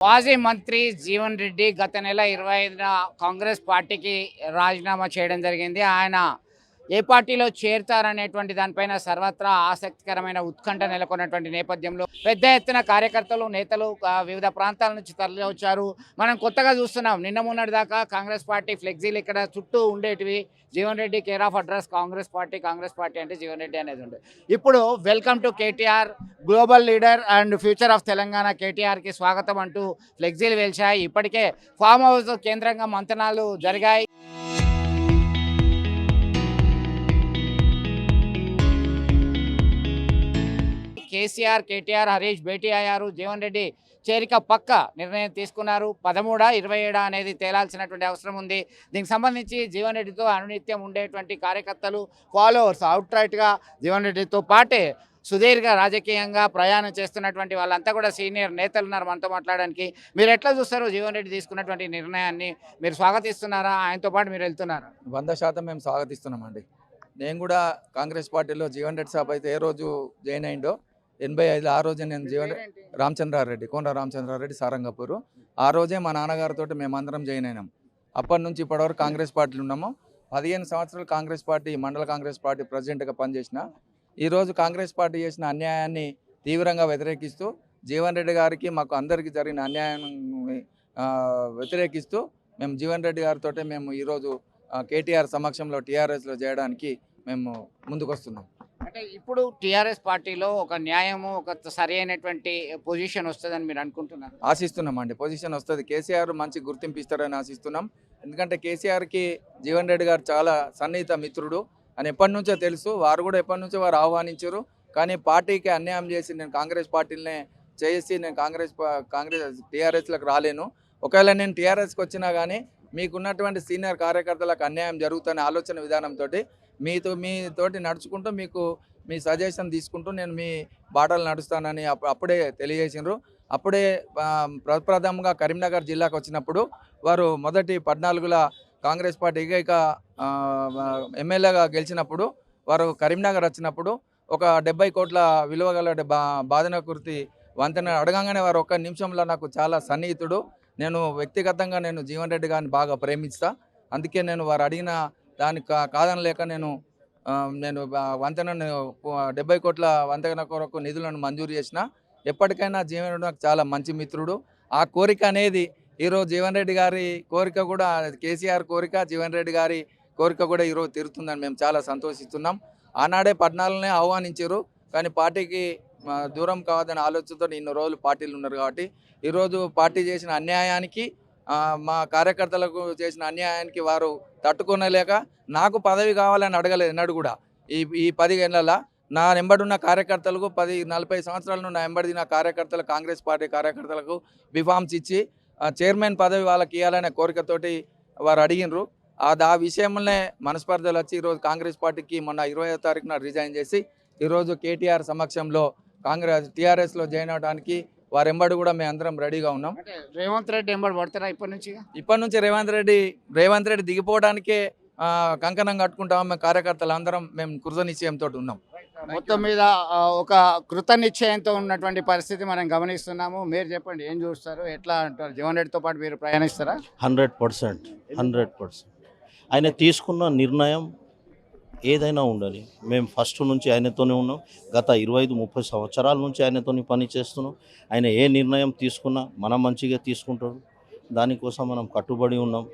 మాజీ మంత్రి జీవన్ రెడ్డి గత నెల 25న కాంగ్రెస్ పార్టీకి రాజీనామా చేయడం జరిగింది. ఆయన ఏ పార్టీలో చేరతారనేటువంటి దానిపైన సర్వత్రా ఆసక్తికరమైన ఉత్కంఠ నెలకొన్నటువంటి నేపథ్యంలో పెద్ద ఎత్తున కార్యకర్తలు, నేతలు వివిధ ప్రాంతాల నుంచి తరలివచ్చారు. మనం కొత్తగా చూస్తున్నాం. నిన్న మొన్నటి దాకా కాంగ్రెస్ పార్టీ ఫ్లెక్సీలు ఇక్కడ చుట్టూ ఉండేటివి. Jeevan Reddy care of address Congress party అంటే జీవన్ రెడ్డి అనేది ఉండే. ఇప్పుడు welcome to KTR, global leader and future of Telangana కేటీఆర్కి స్వాగతం అంటూ ఫ్లెక్సీలు వెలిచాయి. ఇప్పటికే ఫామ్ హౌస్ కేంద్రంగా మంతనాలు జరిగాయి. కేసీఆర్, కేటీఆర్, హరీష్ భేటీ అయ్యారు. జీవన్ రెడ్డి చేరిక పక్క నిర్ణయం తీసుకున్నారు. 13 27 అనేది తేలాల్సినటువంటి అవసరం ఉంది. దీనికి సంబంధించి జీవన్ రెడ్డితో అనునిత్యం ఉండేటువంటి కార్యకర్తలు, ఫాలోవర్స్ అవుట్ రైట్గా జీవన్ రెడ్డితో పాటే సుదీర్ఘ రాజకీయంగా ప్రయాణం చేస్తున్నటువంటి వాళ్ళంతా కూడా సీనియర్ నేతలు ఉన్నారు మనతో మాట్లాడడానికి. మీరు ఎట్లా చూస్తారు జీవన్ రెడ్డి తీసుకున్నటువంటి నిర్ణయాన్ని? మీరు స్వాగతిస్తున్నారా? ఆయనతో పాటు మీరు వెళ్తున్నారా? 100% మేము స్వాగతిస్తున్నామండి. నేను కూడా కాంగ్రెస్ పార్టీలో జీవన్ రెడ్డి సాబ్ అయితే ఏ రోజు జాయిన్ అయిండో 85 ఆ రోజే నేను జీవన్ రామచంద్రారెడ్డి, కోన రామచంద్రారెడ్డి, సారంగపూర్. ఆ రోజే మా నాన్నగారితో మేమందరం జాయిన్ అయినాం. అప్పటి నుంచి ఇప్పటివరకు కాంగ్రెస్ పార్టీలు ఉన్నాము. 15 సంవత్సరాలు కాంగ్రెస్ పార్టీ, మండల కాంగ్రెస్ పార్టీ ప్రెసిడెంట్గా పనిచేసిన. ఈరోజు కాంగ్రెస్ పార్టీ చేసిన అన్యాయాన్ని తీవ్రంగా వ్యతిరేకిస్తూ, జీవన్ రెడ్డి గారికి మాకు అందరికీ జరిగిన అన్యాయాన్ని వ్యతిరేకిస్తూ మేము జీవన్ రెడ్డి గారితో మేము ఈరోజు కేటీఆర్ సమక్షంలో టీఆర్ఎస్లో చేయడానికి మేము ముందుకు వస్తున్నాం. అంటే ఇప్పుడు టీఆర్ఎస్ పార్టీలో ఒక న్యాయము, ఒక సరి అయినటువంటి పొజిషన్ వస్తుందని మీరు అనుకుంటున్నారు? ఆశిస్తున్నామండి. పొజిషన్ వస్తుంది. కేసీఆర్ మంచి గుర్తింపు ఇస్తారని ఆశిస్తున్నాం. ఎందుకంటే కేసీఆర్కి జీవన్ రెడ్డి గారు చాలా సన్నిహిత మిత్రుడు అని ఎప్పటి నుంచో తెలుసు. వారు కూడా ఎప్పటి నుంచో వారు ఆహ్వానించారు. కానీ పార్టీకి అన్యాయం చేసి నేను కాంగ్రెస్ పార్టీలనే చేసి నేను కాంగ్రెస్ టీఆర్ఎస్లకు రాలేను. ఒకవేళ నేను టీఆర్ఎస్కి వచ్చినా కానీ మీకున్నటువంటి సీనియర్ కార్యకర్తలకు అన్యాయం జరుగుతున్న ఆలోచన విధానంతో మీతోటి నడుచుకుంటూ మీకు మీ సజెషన్ తీసుకుంటూ నేను మీ బాటలు నడుస్తానని అప్పుడే తెలియజేసినారు. అప్పుడే ప్రప్రథమంగా కరీంనగర్ జిల్లాకు వచ్చినప్పుడు వారు మొదటి 14ల కాంగ్రెస్ పార్టీ ఏకైక ఎమ్మెల్యేగా గెలిచినప్పుడు వారు కరీంనగర్ వచ్చినప్పుడు ఒక 70 కోట్ల విలువ గల బాధనకుర్తి వంతెన అడగంగానే వారు ఒక్క నిమిషంలో నాకు చాలా సన్నిహితుడు. నేను వ్యక్తిగతంగా నేను జీవన్ రెడ్డి గారిని బాగా ప్రేమిస్తా. అందుకే నేను వారు అడిగిన దానికి కాదనలేక నేను వంతెనను 70 కోట్ల వంతెన కొరకు నిధులను మంజూరు చేసిన. ఎప్పటికైనా జీవన్ రెడ్డి నాకు చాలా మంచి మిత్రుడు. ఆ కోరిక అనేది ఈరోజు జీవన్ రెడ్డి గారి కోరిక కూడా, కేసీఆర్ కోరిక, జీవన్ రెడ్డి గారి కోరిక కూడా ఈరోజు తీరుతుందని మేము చాలా సంతోషిస్తున్నాం. ఆనాడే 14నే ఆహ్వానించారు. కానీ పార్టీకి దూరం కావద్దనే ఆలోచనతో ఇన్ని రోజులు పార్టీలు ఉన్నారు. కాబట్టి ఈరోజు పార్టీ చేసిన అన్యాయానికి, మా కార్యకర్తలకు చేసిన అన్యాయానికి వారు తట్టుకోనలేక నాకు పదవి కావాలని అడగలేదు ఎన్నడూ కూడా. ఈ 10 ఏళ్ళ నా వెంబడున్న కార్యకర్తలకు 40 సంవత్సరాల నుండి నా వెంబడిన కార్యకర్తలు, కాంగ్రెస్ పార్టీ కార్యకర్తలకు బిఫామ్స్ ఇచ్చి చైర్మన్ పదవి వాళ్ళకి ఇవ్వాలనే కోరికతోటి వారు అడిగినరు. ఆ విషయంలోనే మనస్పర్ధలు వచ్చి ఈరోజు కాంగ్రెస్ పార్టీకి మొన్న 20వ తారీఖున రిజైన్ చేసి ఈరోజు కేటీఆర్ సమక్షంలో టీఆర్ఎస్లో జాయిన్ అవడానికి వారి ఎంబడి కూడా మేము అందరం రెడీగా ఉన్నాం. రేవంత్ రెడ్డి ఎంబడి పడతారా ఇప్పటి నుంచి రేవంత్ రెడ్డి దిగిపోవడానికే కంకణం కట్టుకుంటాం. మేము కార్యకర్తలు అందరం మేము కృత నిశ్చయంతో ఉన్నాం. మొత్తం మీద ఒక కృత నిశ్చయంతో ఉన్నటువంటి పరిస్థితి మనం గమనిస్తున్నాము. మీరు చెప్పండి, ఏం చూస్తారు? ఎట్లా అంటారు? జీవన్ రెడ్డితో పాటు మీరు ప్రయాణిస్తారా? 100% ఆయన తీసుకున్న నిర్ణయం ఏదైనా ఉండని మేము ఫస్ట్ నుంచి ఆయనతోనే ఉన్నాం. గత 25-30 సంవత్సరాల నుంచి ఆయనతోని పని చేస్తున్నాం. ఆయన ఏ నిర్ణయం తీసుకున్నా మనం మంచిగా తీసుకుంటారు. దానికోసం మనం కట్టుబడి ఉన్నాం.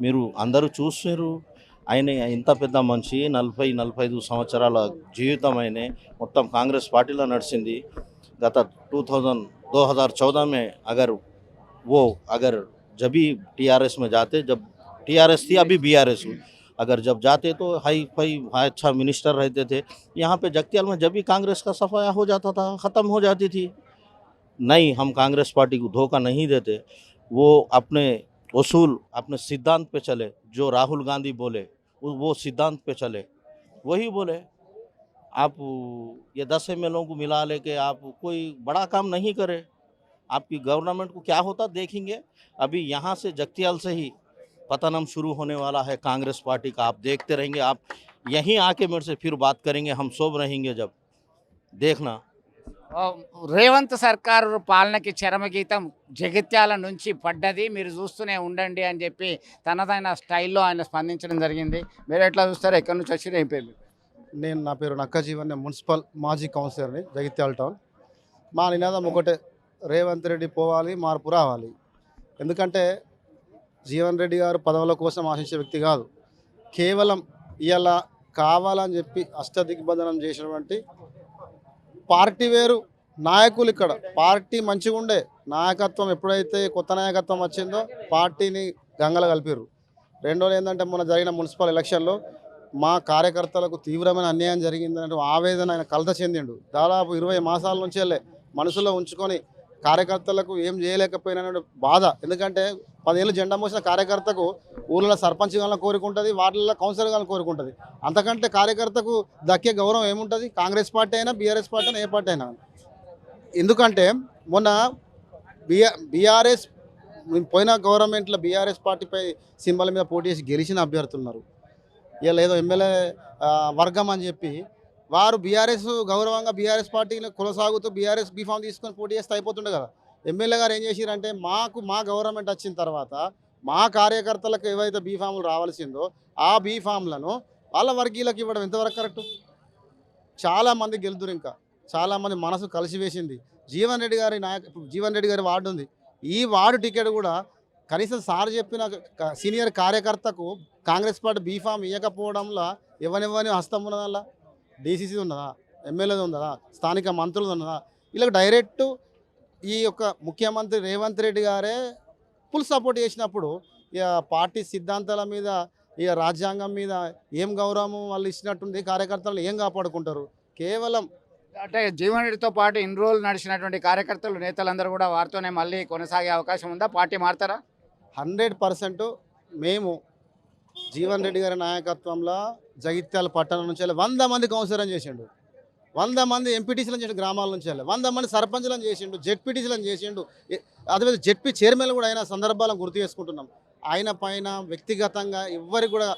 మీరు అందరూ చూస్తున్నారు, ఆయన ఇంత పెద్ద మనిషి, 40-45 సంవత్సరాల జీవితం ఆయన మొత్తం కాంగ్రెస్ పార్టీలో నడిచింది. గత 2014 में अगर जब भी टीआरएस में जाते, जब टीआरएस थी अभी बीआरएस हुई, अगर जब जाते तो हाई फाई अच्छा मिनिस्टर रहते थे. यहाँ पे जगतियाल में जब भी कांग्रेस का सफाया हो जाता था, ख़त्म हो जाती थी. नहीं, हम कांग्रेस पार्टी को धोखा नहीं देते. वो अपने उसूल, अपने सिद्धांत पे चले. जो राहुल गांधी बोले वो सिद्धांत पे चले, वही बोले. आप ये 10 एमएलओ को मिला लेके आप कोई बड़ा काम नहीं करे. आपकी गवर्नमेंट को क्या होता देखेंगे. अभी यहाँ से जगतियाल से ही पतनम शुरू होने वाला है कांग्रेस पार्टी का. आप देखते रहेंगे. आप यहीं आके मेरे से फिर बात करेंगे. हम सब रहेंगे जब, देखना. ఆ, రేవంత్ సర్కారు పాలనకి చరమగీతం జగిత్యాల నుంచి పడ్డది, మీరు చూస్తూనే ఉండండి అని చెప్పి తనదైన స్టైల్లో ఆయన స్పందించడం జరిగింది. మీరు ఎట్లా చూస్తారు? ఎక్కడి నుంచి వచ్చి ఏం పేరు? నా పేరు నక్క జీవన్, నేను మున్సిపల్ మాజీ కౌన్సిలర్ని జగిత్యాల టౌన్. మా నినాదం ఒకటే, రేవంత్ రెడ్డి పోవాలి, మార్పు రావాలి. ఎందుకంటే జీవన్ రెడ్డి గారు పదవుల కోసం ఆశించే వ్యక్తి కాదు. కేవలం ఇలా కావాలని చెప్పి అష్టదిగ్బంధనం చేసినటువంటి పార్టీ వేరు, నాయకులు ఇక్కడ. పార్టీ మంచిగా ఉండే నాయకత్వం ఎప్పుడైతే కొత్త నాయకత్వం వచ్చిందో పార్టీని గంగల కలిపిర్రు. రెండోది ఏంటంటే మొన్న జరిగిన మున్సిపల్ ఎలక్షన్లో మా కార్యకర్తలకు తీవ్రమైన అన్యాయం జరిగిందనే ఆవేదన ఆయన కలత చెందిండు. దాదాపు 20 మాసాల నుంచి వెళ్ళే మనసులో ఉంచుకొని కార్యకర్తలకు ఏం చేయలేకపోయిన బాధ. ఎందుకంటే 10 ఏళ్ళు జెండా మోసిన కార్యకర్తకు ఊళ్ళో సర్పంచ్ గాలను కోరుకుంటుంది, వాటిల్లో కౌన్సిలర్ గాలను కోరుకుంటుంది. అంతకంటే కార్యకర్తకు దక్కే గౌరవం ఏముంటుంది? కాంగ్రెస్ పార్టీ అయినా, బీఆర్ఎస్ పార్టీ అయినా, ఏ పార్టీ అయినా. ఎందుకంటే మొన్న బీఆర్ఎస్ పోయిన గవర్నమెంట్లో బీఆర్ఎస్ పార్టీపై సింబల్ మీద పోటీ చేసి గెలిచిన అభ్యర్థులు ఉన్నారు. ఇలా ఏదో ఎమ్మెల్యే వర్గం అని చెప్పి వారు బీఆర్ఎస్ గౌరవంగా బీఆర్ఎస్ పార్టీని కొనసాగుతూ బీఆర్ఎస్ బీఫామ్ తీసుకొని పోటీ చేస్తే అయిపోతుండే కదా. ఎమ్మెల్యే గారు ఏం చేసిరంటే మా గవర్నమెంట్ వచ్చిన తర్వాత మా కార్యకర్తలకు ఏవైతే బీఫాములు రావాల్సిందో ఆ బీఫామ్లను వాళ్ళ వర్గీయులకు ఇవ్వడం ఎంతవరకు కరెక్టు? చాలామంది గెలుతురు, ఇంకా చాలామంది మనసు కలిసివేసింది. జీవన్ రెడ్డి గారి వార్డు ఉంది. ఈ వార్డు టికెట్ కూడా కనీసం సార్ చెప్పిన సీనియర్ కార్యకర్తకు కాంగ్రెస్ పార్టీ బీఫామ్ ఇవ్వకపోవడంలో ఎవరిని హస్తం ఉన్నదల్లా? డీసీసీ ఉన్నదా? ఎమ్మెల్యేది ఉన్నదా? స్థానిక మంత్రులు ఉన్నదా? వీళ్ళకి డైరెక్ట్ ఈ యొక్క ముఖ్యమంత్రి రేవంత్ రెడ్డి గారే ఫుల్ సపోర్ట్ చేసినప్పుడు ఇక పార్టీ సిద్ధాంతాల మీద, ఇక రాజ్యాంగం మీద ఏం గౌరవం వాళ్ళు ఇచ్చినట్టుంది? కార్యకర్తలను ఏం కాపాడుకుంటారు? కేవలం అంటే జీవన్ రెడ్డితో పాటు ఇన్ని రోజులు నడిచినటువంటి కార్యకర్తలు, నేతలందరూ కూడా వారితోనే మళ్ళీ కొనసాగే అవకాశం ఉందా? పార్టీ మారుతారా? 100% మేము జీవన్ రెడ్డి గారి నాయకత్వంలో జగిత్యాల పట్టణం నుంచి 100 మంది కౌన్సిలర్లను చేసిండు, 100 మంది ఎంపీటీసీలను చేసిండు, గ్రామాల నుంచి 100 మంది సర్పంచ్లను చేసిండు, జెడ్పీటీసీలను చేసిండు. అదేవిధంగా జెడ్పీ చైర్మన్లు కూడా అయిన సందర్భాలను గుర్తు చేసుకుంటున్నాం. ఆయన పైన వ్యక్తిగతంగా ఎవ్వరికి కూడా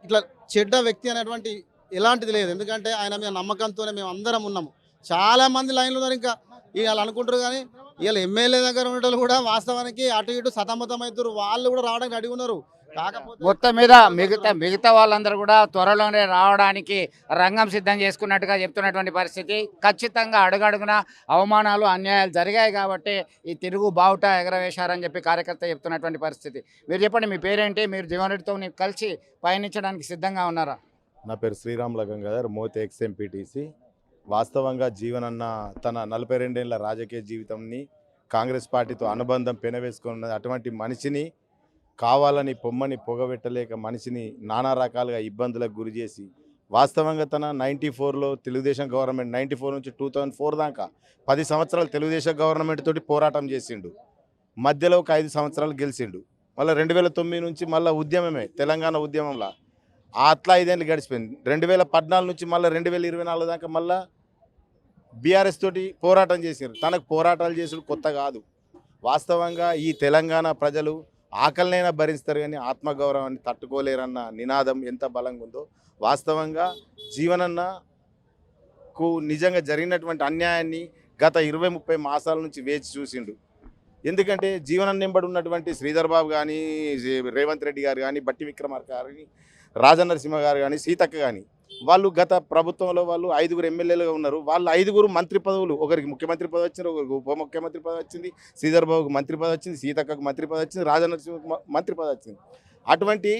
ఇట్లా చెడ్డ వ్యక్తి అనేటువంటి ఎలాంటిది లేదు. ఎందుకంటే ఆయన మీద నమ్మకంతోనే మేము అందరం ఉన్నాము. చాలామంది లైన్లు ఉన్నారు, ఇంకా వీళ్ళు అనుకుంటారు. కానీ వీళ్ళు ఎమ్మెల్యే దగ్గర ఉండేవాళ్ళు కూడా వాస్తవానికి అటు ఇటు సతమతం అవుతారు. వాళ్ళు కూడా రావడానికి అడిగి ఉన్నారు. కాకపోతే మొత్తం మీద మిగతా వాళ్ళందరూ కూడా త్వరలోనే రావడానికి రంగం సిద్ధం చేసుకున్నట్టుగా చెప్తున్నటువంటి పరిస్థితి. ఖచ్చితంగా అడుగడుగున అవమానాలు, అన్యాయాలు జరిగాయి కాబట్టి ఈ తిరుగు బావుట ఎగరవేశారని చెప్పి కార్యకర్త చెప్తున్నటువంటి పరిస్థితి. మీరు చెప్పండి, మీ పేరేంటి? మీరు జీవన్ రెడ్డితో కలిసి పయనించడానికి సిద్ధంగా ఉన్నారా? నా పేరు శ్రీరాముల గంగాధర్, మోతే ఎక్స్ఎంపీటీసీ. వాస్తవంగా జీవన్ అన్న తన 42 ఏళ్ల రాజకీయ జీవితంని కాంగ్రెస్ పార్టీతో అనుబంధం పెనవేసుకున్నది. అటువంటి మనిషిని కావాలని పొమ్మని పొగబెట్టలేక మనిషిని నానా రకాలుగా ఇబ్బందులకు గురి చేసి వాస్తవంగా తన 94లో తెలుగుదేశం గవర్నమెంట్ 94 నుంచి 2004 దాకా 10 సంవత్సరాలు తెలుగుదేశం గవర్నమెంట్ తోటి పోరాటం చేసిండు. మధ్యలో ఒక 5 సంవత్సరాలు గెలిచిండు. మళ్ళీ 2009 నుంచి మళ్ళీ ఉద్యమమే, తెలంగాణ ఉద్యమంలో అట్లా 5 ఏళ్ళు గడిచిపోయింది. 2014 నుంచి మళ్ళీ 2024 దాకా మళ్ళీ బీఆర్ఎస్ తోటి పోరాటం చేసారు. తనకు పోరాటాలు చేసుడు కొత్త కాదు. వాస్తవంగా ఈ తెలంగాణ ప్రజలు ఆకలినైనా భరిస్తారు కానీ ఆత్మగౌరవాన్ని తట్టుకోలేరన్న నినాదం ఎంత బలంగా ఉందో. వాస్తవంగా జీవనన్నకు నిజంగా జరిగినటువంటి అన్యాయాన్ని గత 20-30 మాసాల నుంచి వేచి చూసిండు. ఎందుకంటే జీవనన్న వెంబడి ఉన్నటువంటి శ్రీధర్ బాబు కానీ, రేవంత్ రెడ్డి గారు కానీ, బట్టి విక్రమార్క గారు కానీ, రాజనరసింహ గారు కానీ, సీతక్క కానీ, వాళ్ళు గత ప్రభుత్వంలో వాళ్ళు 5గురు ఎమ్మెల్యేలుగా ఉన్నారు. వాళ్ళు 5గురు మంత్రి పదవులు, ఒకరికి ముఖ్యమంత్రి పదవి వచ్చింది, ఒకరికి ఉప ముఖ్యమంత్రి పదవి వచ్చింది, శ్రీధర్ బాబుకు మంత్రి పదవి వచ్చింది, సీతక్కకు మంత్రి పదవి వచ్చింది, రాజనరసింహకు మంత్రి పదవి వచ్చింది. అటువంటి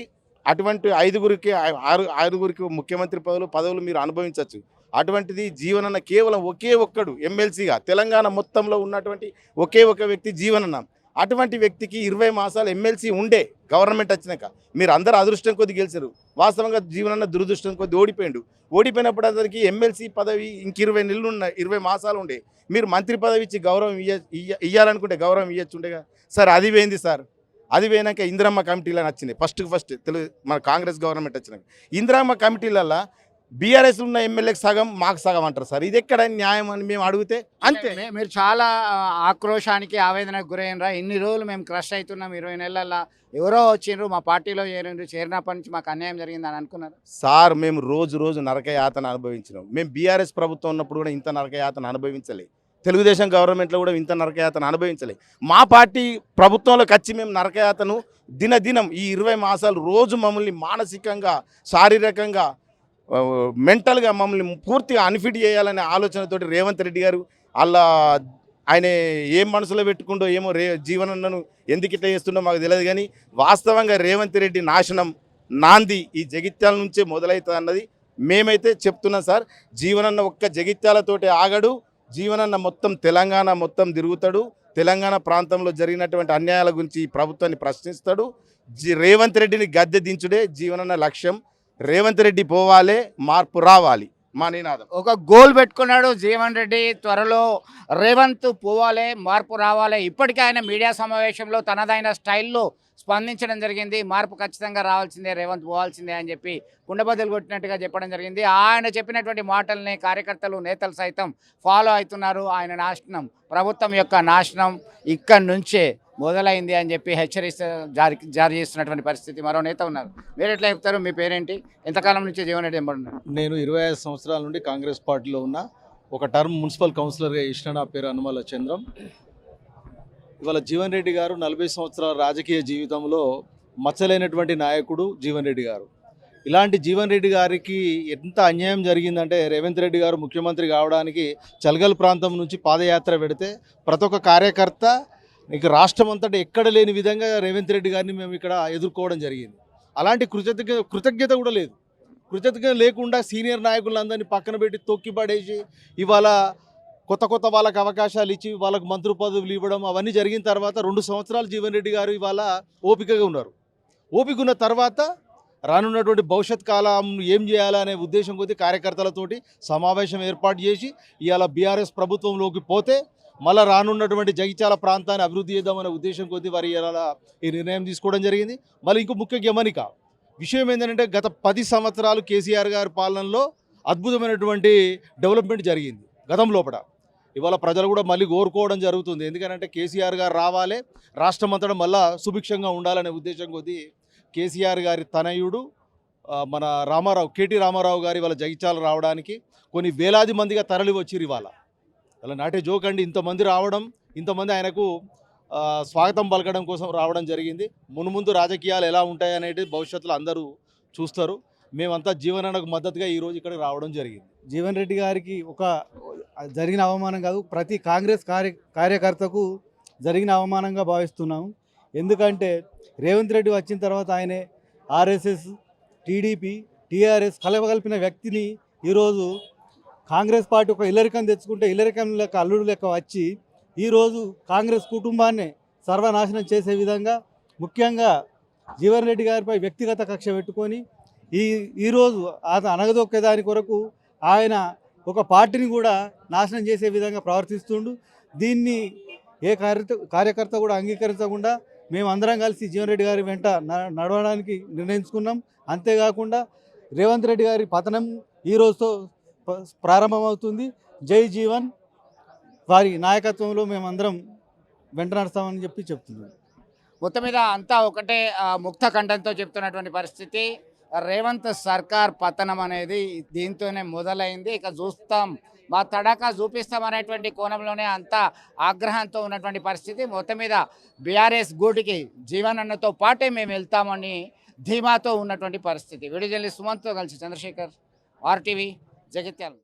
5గురికి ముఖ్యమంత్రి పదవులు మీరు అనుభవించవచ్చు. అటువంటిది జీవనన్న కేవలం ఒకే ఒక్కడు ఎమ్మెల్సీగా తెలంగాణ మొత్తంలో ఉన్నటువంటి ఒకే ఒక వ్యక్తి జీవనన్న. అటువంటి వ్యక్తికి 20 మాసాలు ఎమ్మెల్సీ ఉండే గవర్నమెంట్ వచ్చినాక మీరు అందరూ అదృష్టం కొద్ది గెలిచారు. వాస్తవంగా జీవనన్న దురదృష్టం కొద్ది ఓడిపోయినప్పుడు అతనికి ఎమ్మెల్సీ పదవి ఇంక 20 నెలలు 20 మాసాలు ఉండే. మీరు మంత్రి పదవి ఇచ్చి గౌరవం ఇవ్వాలనుకుంటే గౌరవం ఇవ్వచ్చుండేగా సార్. అది పోయింది సార్. అది పోయినాక ఇందిరమ్మ కమిటీలను వచ్చింది. ఫస్ట్ మన కాంగ్రెస్ గవర్నమెంట్ వచ్చినాక ఇందిరమ్మ కమిటీలలో బీఆర్ఎస్ ఉన్న ఎమ్మెల్యేకి సగం, మాకు సగం అంటారు సార్. ఇది ఎక్కడ న్యాయం అని మేము అడిగితే అంతే. మీరు చాలా ఆక్రోశానికి, ఆవేదనకు గురైనరా? ఇన్ని రోజులు మేము క్రష్ అవుతున్నాం, 20 నెలల్లో ఎవరో వచ్చిండ్రు మా పార్టీలో చేరినప్పటి నుంచి మాకు అన్యాయం జరిగిందని అనుకున్నారు సార్? మేము రోజు నరకయాతన అనుభవించినాం. మేము బీఆర్ఎస్ ప్రభుత్వం ఉన్నప్పుడు కూడా ఇంత నరకయాతన అనుభవించలే. తెలుగుదేశం గవర్నమెంట్లో కూడా ఇంత నరకయాతను అనుభవించలే. మా పార్టీ ప్రభుత్వంలోకి వచ్చి మేము నరకయాతను దినదినం ఈ 20 మాసాలు రోజు మమ్మల్ని మానసికంగా, శారీరకంగా, మెంటల్గా మమ్మల్ని పూర్తిగా అన్ఫిట్ చేయాలనే ఆలోచనతోటి రేవంత్ రెడ్డి గారు ఆయన ఏం మనసులో పెట్టుకుంటో ఏమో జీవనన్నను ఎందుకు ఇట్లా చేస్తుండో మాకు తెలియదు. కానీ వాస్తవంగా రేవంత్ రెడ్డి నాశనం నాంది ఈ జగిత్యాల నుంచే మొదలవుతుంది అన్నది మేమైతే చెప్తున్నాం సార్. జీవనన్న ఒక్క జగిత్యాలతోటి ఆగడు, జీవనన్న మొత్తం తెలంగాణ మొత్తం తిరుగుతాడు. తెలంగాణ ప్రాంతంలో జరిగినటువంటి అన్యాయాల గురించి ఈ ప్రభుత్వాన్ని ప్రశ్నిస్తాడు. రేవంత్ రెడ్డిని గద్దె దించుడే జీవనన్న లక్ష్యం. రేవంత్ రెడ్డి పోవాలే, మార్పు రావాలి మా నినాదం. ఒక గోల్ పెట్టుకున్నాడు జీవన్ రెడ్డి, త్వరలో రేవంత్ పోవాలే, మార్పు రావాలి. ఇప్పటికే ఆయన మీడియా సమావేశంలో తనదైన స్టైల్లో స్పందించడం జరిగింది. మార్పు ఖచ్చితంగా రావాల్సిందే, రేవంత్ పోవాల్సిందే అని చెప్పి కుండబద్దలు కొట్టినట్టుగా చెప్పడం జరిగింది. ఆయన చెప్పినటువంటి మాటల్ని కార్యకర్తలు, నేతలు సైతం ఫాలో అవుతున్నారు. ఆయన నాశనం, ప్రభుత్వం యొక్క నాశనం ఇక్కడి నుంచే మొదలైంది అని చెప్పి హెచ్చరిస్తూ జారీ చేస్తున్నటువంటి పరిస్థితి. మరో నేత ఉన్నారు, మీరు ఎట్లా చెప్తారు? మీ పేరేంటి? ఎంతకాలం నుంచి జీవన్ రెడ్డి ఎంబడున్నారు? నేను 25 సంవత్సరాల నుండి కాంగ్రెస్ పార్టీలో ఉన్న ఒక టర్మ్ మున్సిపల్ కౌన్సిలర్గా ఇచ్చిన నా పేరు అనుమల చంద్రం. ఇవాళ జీవన్ రెడ్డి గారు 40 సంవత్సరాల రాజకీయ జీవితంలో మచ్చలేనటువంటి నాయకుడు జీవన్ రెడ్డి గారు. ఇలాంటి జీవన్ రెడ్డి గారికి ఎంత అన్యాయం జరిగిందంటే, రేవంత్ రెడ్డి గారు ముఖ్యమంత్రి కావడానికి చల్గల్ ప్రాంతం నుంచి పాదయాత్ర పెడితే ప్రతి ఒక్క కార్యకర్త ఇక రాష్ట్రం అంతటా ఎక్కడ లేని విధంగా రేవంత్ రెడ్డి గారిని మేము ఇక్కడ ఎదుర్కోవడం జరిగింది. అలాంటి కృతజ్ఞత కూడా లేదు. కృతజ్ఞత లేకుండా సీనియర్ నాయకులందరినీ పక్కన పెట్టి తొక్కిపడేసి ఇవాళ కొత్త వాళ్ళకి అవకాశాలు ఇచ్చి వాళ్ళకు మంత్రి పదవులు ఇవ్వడం అవన్నీ జరిగిన తర్వాత 2 సంవత్సరాలు జీవన్ రెడ్డి గారు ఇవాళ ఓపికగా ఉన్నారు. ఓపిక ఉన్న తర్వాత రానున్నటువంటి భవిష్యత్ కాలం ఏం చేయాలనే ఉద్దేశం కొద్దీ కార్యకర్తలతోటి సమావేశం ఏర్పాటు చేసి ఇవాళ బీఆర్ఎస్ ప్రభుత్వంలోకి పోతే మళ్ళీ రానున్నటువంటి జగిత్యాల ప్రాంతాన్ని అభివృద్ధి చేద్దామనే ఉద్దేశం కొద్దీ వారి ఈ నిర్ణయం తీసుకోవడం జరిగింది. మళ్ళీ ఇంకో ముఖ్య గమనిక విషయం ఏంటంటే, గత 10 సంవత్సరాలు కేసీఆర్ గారి పాలనలో అద్భుతమైనటువంటి డెవలప్మెంట్ జరిగింది గతం లోపల. ఇవాళ ప్రజలు కూడా మళ్ళీ కోరుకోవడం జరుగుతుంది. ఎందుకంటే కేసీఆర్ గారు రావాలి, రాష్ట్రం అంతటా మళ్ళీ సుభిక్షంగా ఉండాలనే ఉద్దేశం కొద్దీ కేసీఆర్ గారి తనయుడు మన కేటీ రామారావు గారు ఇవాళ జగిత్యాల రావడానికి కొన్ని వేలాది మందిగా తరలి వచ్చిరు. ఇవాళ అలా నాటే జోక్ అండి, ఇంతమంది రావడం, ఇంతమంది ఆయనకు స్వాగతం పలకడం కోసం రావడం జరిగింది. మున్ముందు రాజకీయాలు ఎలా ఉంటాయనేది భవిష్యత్తులో అందరూ చూస్తారు. మేమంతా జీవనానికి మద్దతుగా ఈరోజు ఇక్కడ రావడం జరిగింది. జీవన్ రెడ్డి గారికి ఒక జరిగిన అవమానం కాదు, ప్రతి కాంగ్రెస్ కార్యకర్తకు జరిగిన అవమానంగా భావిస్తున్నాము. ఎందుకంటే రేవంత్ రెడ్డి వచ్చిన తర్వాత ఆయనే ఆర్ఎస్ఎస్, టీడీపీ, టీఆర్ఎస్ కలవగలిపిన వ్యక్తిని ఈరోజు కాంగ్రెస్ పార్టీ ఒక ఇల్లరికం తెచ్చుకుంటే ఇల్లరికం లెక్క అల్లుడు లెక్క వచ్చి ఈరోజు కాంగ్రెస్ కుటుంబాన్ని సర్వనాశనం చేసే విధంగా, ముఖ్యంగా జీవన్ రెడ్డి గారిపై వ్యక్తిగత కక్ష పెట్టుకొని ఈరోజు అనగదొక్కే దాని కొరకు ఆయన ఒక పార్టీని కూడా నాశనం చేసే విధంగా ప్రవర్తిస్తుండు. దీన్ని ఏ కార్యకర్త కూడా అంగీకరించకుండా మేమందరం కలిసి జీవన్ రెడ్డి గారి వెంట నడవడానికి నిర్ణయించుకున్నాం. అంతేకాకుండా రేవంత్ రెడ్డి గారి పతనం ఈ రోజుతో ప్రారంభమవుతుంది. జై జీవన్, వారి నాయకత్వంలో మేమందరం వెంట నడుస్తామని చెప్తున్నాం. మొత్తం మీద అంతా ఒకటే ముక్త కంఠంతో చెప్తున్నటువంటి పరిస్థితి. రేవంత్ సర్కార్ పతనం అనేది దీంతోనే మొదలైంది. ఇక చూస్తాం, మా తడాకా చూపిస్తాం అనేటువంటి కోణంలోనే అంతా ఆగ్రహంతో ఉన్నటువంటి పరిస్థితి. మొత్తం మీద బీఆర్ఎస్ గూటికి జీవన్ అన్నతో పాటే మేము వెళ్తామని ధీమాతో ఉన్నటువంటి పరిస్థితి. వీడియో జర్నలిస్ట్ సుమంత్తో కలిసి చంద్రశేఖర్, RTV, జగిత్యాల.